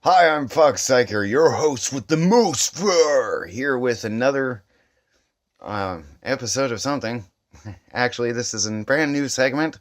Hi, I'm Foxx Chat, your host with the most fur, here with another episode of something. Actually, this is a brand new segment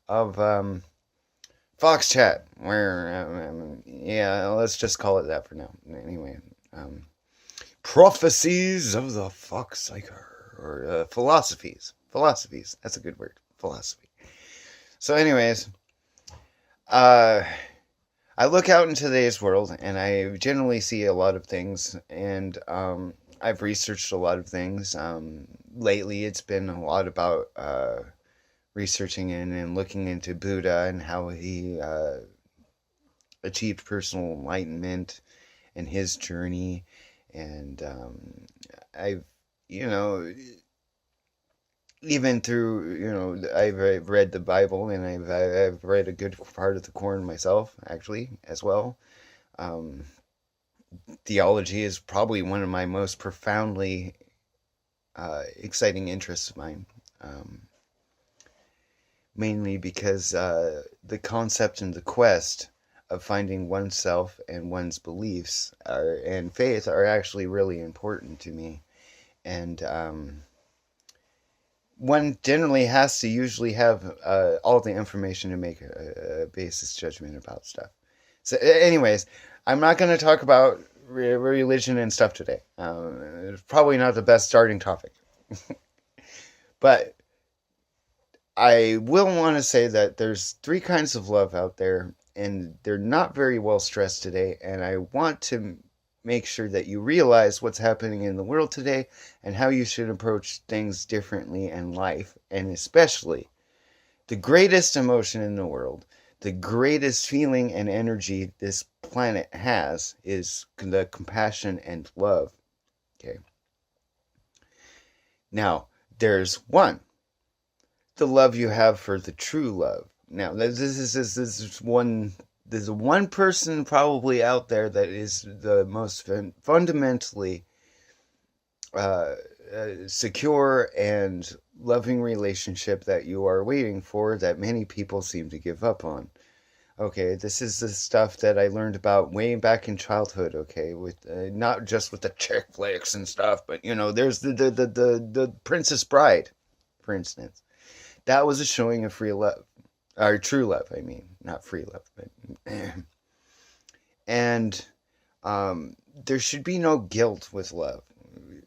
of Foxx Chat, where, yeah, let's just call it that for now. Anyway, um, prophecies of the Foxx Chat, or philosophies. That's a good word, philosophy. So, anyways, uh, I look out into today's world and I generally see a lot of things, and I've researched a lot of things. Lately, it's been a lot about researching and looking into Buddha and how he achieved personal enlightenment and his journey. And I've, you know, even through, I've read the Bible, and I've read a good part of the Quran myself, actually, as well. Um, Theology is probably one of my most profoundly exciting interests of mine. Um, Mainly because the concept and the quest of finding oneself and one's beliefs and faith are actually really important to me. And one generally has to usually have all the information to make a basis judgment about stuff. So, anyways, I'm not going to talk about religion and stuff today. It's probably not the best starting topic. But I will want to say that there's three kinds of love out there, and they're not very well stressed today. And I want to make sure that you realize what's happening in the world today and how you should approach things differently in life, and especially the greatest emotion in the world, the greatest feeling and energy this planet has is the compassion and love. Okay. Now, there's one, the love you have for the true love. Now, there's one person probably out there that is the most fundamentally secure and loving relationship that you are waiting for that many people seem to give up on. Okay, this is the stuff that I learned about way back in childhood. Okay, with not just with the chick flicks and stuff, but there's the Princess Bride, for instance. That was a showing of free love, or true love. I mean, not free love, but and there should be no guilt with love,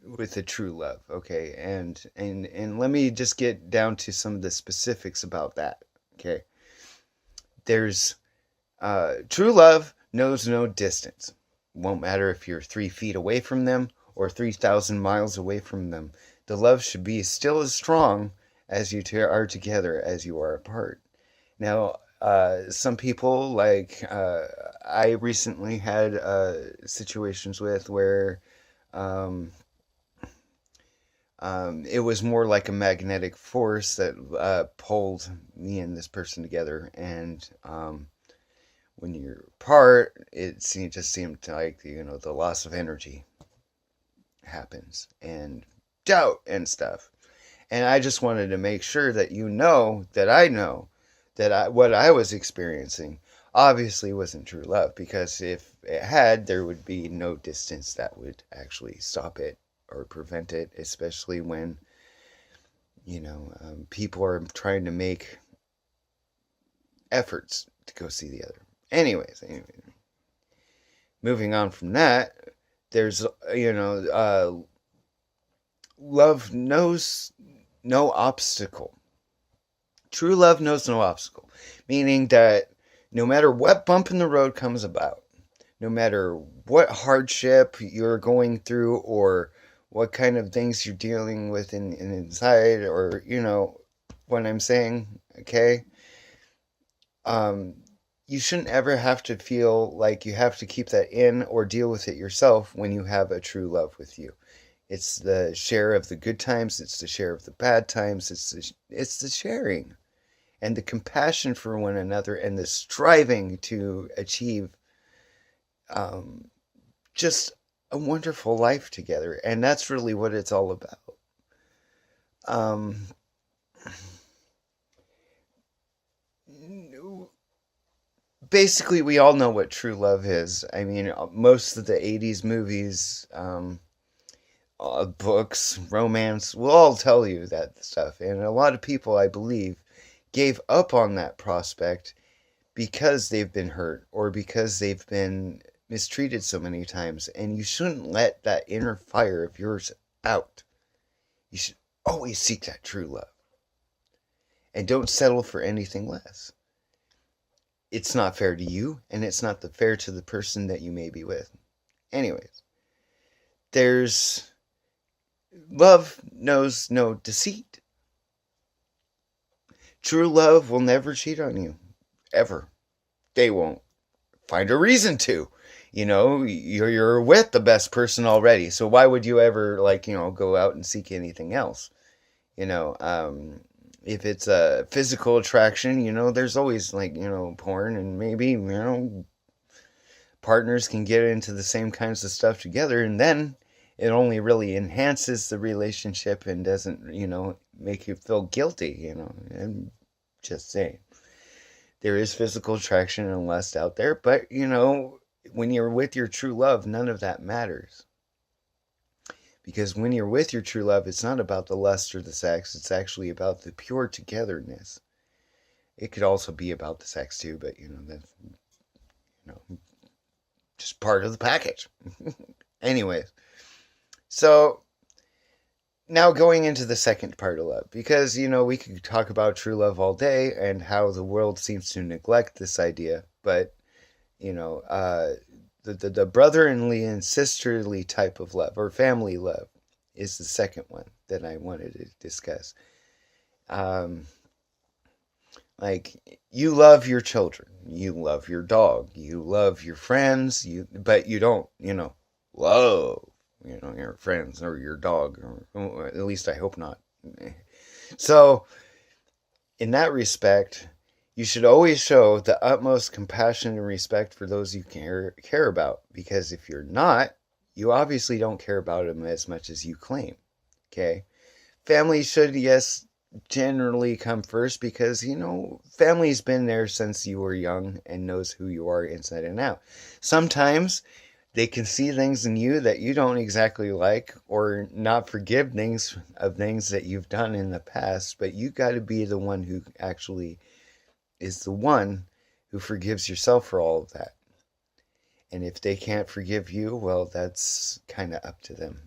with the true love. Okay, and let me just get down to some of the specifics about that. Okay, there's true love knows no distance. Won't matter if you're 3 feet away from them or 3,000 miles away from them. The love should be still as strong as you are together as you are apart. Now, some people, like I recently had situations with where um, it was more like a magnetic force that pulled me and this person together. And when you're apart, just seemed like, the loss of energy happens and doubt and stuff. And I just wanted to make sure that I know that what I was experiencing obviously wasn't true love, because if it had, there would be no distance that would actually stop it or prevent it, especially when, people are trying to make efforts to go see the other. Anyways, moving on from that, there's, love knows no obstacle. True love knows no obstacle, meaning that no matter what bump in the road comes about, no matter what hardship you're going through or what kind of things you're dealing with inside, or, what I'm saying, okay? Um, you shouldn't ever have to feel like you have to keep that in or deal with it yourself when you have a true love with you. It's the share of the good times, it's the share of the bad times, it's the sharing and the compassion for one another and the striving to achieve um, just a wonderful life together. And that's really what it's all about. Um, basically, we all know what true love is. I mean, most of the 80s movies, books, romance will all tell you that stuff. And a lot of people, I believe, gave up on that prospect because they've been hurt or because they've been mistreated so many times. And you shouldn't let that inner fire of yours out. You should always seek that true love. And don't settle for anything less. It's not fair to you, and it's not fair to the person that you may be with. Anyways, love knows no deceit. True love will never cheat on you. Ever. They won't find a reason to. You're with the best person already. So why would you ever, go out and seek anything else? If it's a physical attraction, there's always, porn, and maybe, partners can get into the same kinds of stuff together, and then it only really enhances the relationship and doesn't, make you feel guilty, I'm just saying. There is physical attraction and lust out there, but, when you're with your true love, none of that matters. Because when you're with your true love, it's not about the lust or the sex. It's actually about the pure togetherness. It could also be about the sex too, but that's just part of the package. Anyways, so now going into the second part of love, because we could talk about true love all day and how the world seems to neglect this idea, but the brotherly and sisterly type of love, or family love, is the second one that I wanted to discuss. You love your children, you love your dog, you love your friends, but you don't, love, your friends or your dog, or at least I hope not. So, in that respect, you should always show the utmost compassion and respect for those you care about. Because if you're not, you obviously don't care about them as much as you claim. Okay? Family should, yes, generally come first because, family's been there since you were young and knows who you are inside and out. Sometimes they can see things in you that you don't exactly like or not forgive things that you've done in the past, but you got to be the one who actually is the one who forgives yourself for all of that. And if they can't forgive you, well, that's kind of up to them.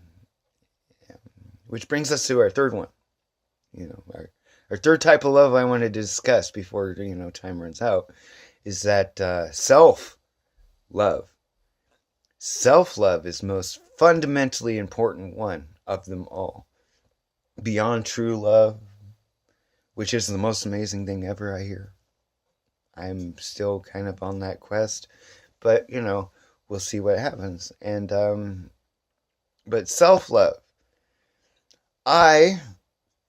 Which brings us to our third one. Our third type of love I want to discuss before, time runs out, is that self-love. Self-love is most fundamentally important one of them all. Beyond true love, which is the most amazing thing ever, I hear. I'm still kind of on that quest, but, we'll see what happens. And, but self-love. I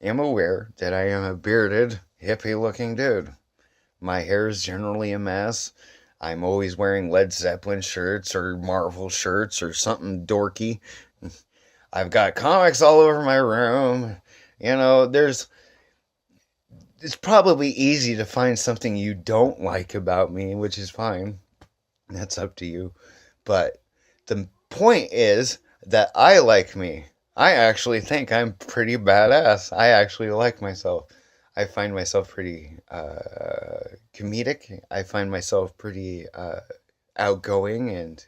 am aware that I am a bearded, hippie-looking dude. My hair is generally a mess. I'm always wearing Led Zeppelin shirts or Marvel shirts or something dorky. I've got comics all over my room. It's probably easy to find something you don't like about me, which is fine. That's up to you. But the point is that I like me. I actually think I'm pretty badass. I actually like myself. I find myself pretty comedic. I find myself pretty outgoing and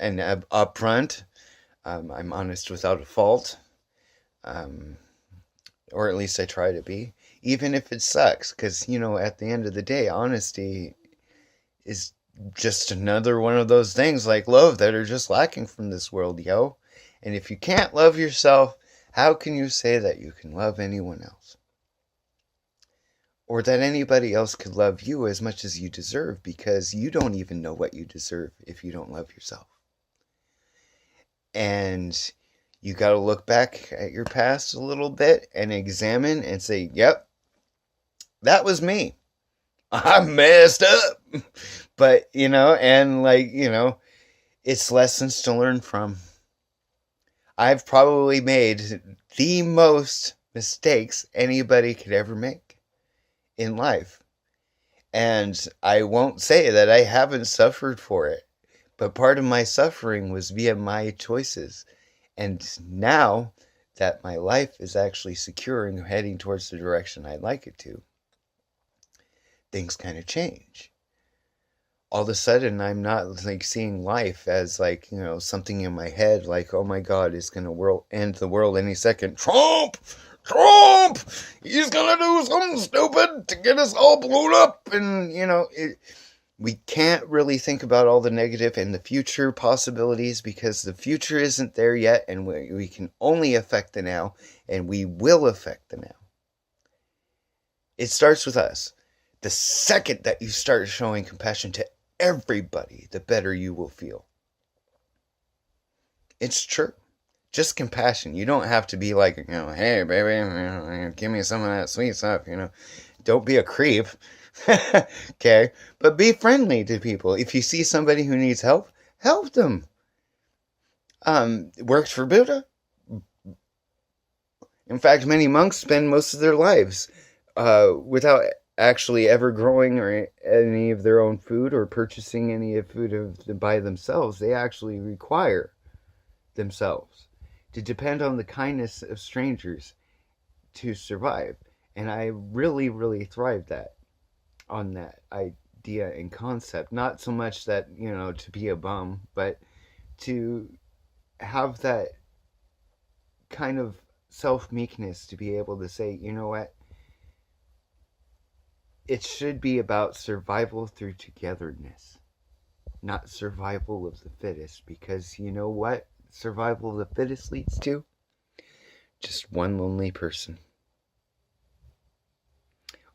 upfront. I'm honest without a fault. Or at least I try to be, even if it sucks, because, at the end of the day, honesty is just another one of those things like love that are just lacking from this world, yo. And if you can't love yourself, how can you say that you can love anyone else? Or that anybody else could love you as much as you deserve, because you don't even know what you deserve if you don't love yourself. And you got to look back at your past a little bit and examine and say, yep, that was me. I messed up. But, it's lessons to learn from. I've probably made the most mistakes anybody could ever make in life. And I won't say that I haven't suffered for it, but part of my suffering was via my choices. And now that my life is actually secure and heading towards the direction I'd like it to, things kind of change. All of a sudden, I'm not like seeing life as like, something in my head like, oh my God, it's going to end the world any second. Trump! Trump! He's going to do something stupid to get us all blown up. And, we can't really think about all the negative and the future possibilities because the future isn't there yet, and we can only affect the now, and we will affect the now. It starts with us. The second that you start showing compassion to everybody, the better you will feel. It's true. Just compassion. You don't have to be like, hey, baby, give me some of that sweet stuff, Don't be a creep. Okay? But be friendly to people. If you see somebody who needs help, help them. Worked for Buddha. In fact, many monks spend most of their lives without actually ever growing or any of their own food or purchasing any of food by themselves. They actually require themselves to depend on the kindness of strangers to survive. And I really, really thrived on that idea and concept. Not so much that, to be a bum, but to have that kind of self-meekness to be able to say, you know what? It should be about survival through togetherness, not survival of the fittest, because you know what survival of the fittest leads to? Just one lonely person.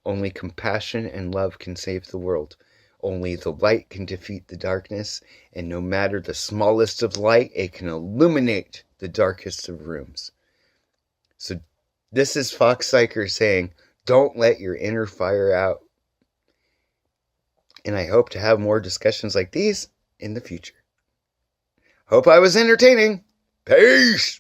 Only compassion and love can save the world. Only the light can defeat the darkness, and no matter the smallest of light, it can illuminate the darkest of rooms. So this is Foxx Chat saying, don't let your inner fire out. And I hope to have more discussions like these in the future. Hope I was entertaining. Peace!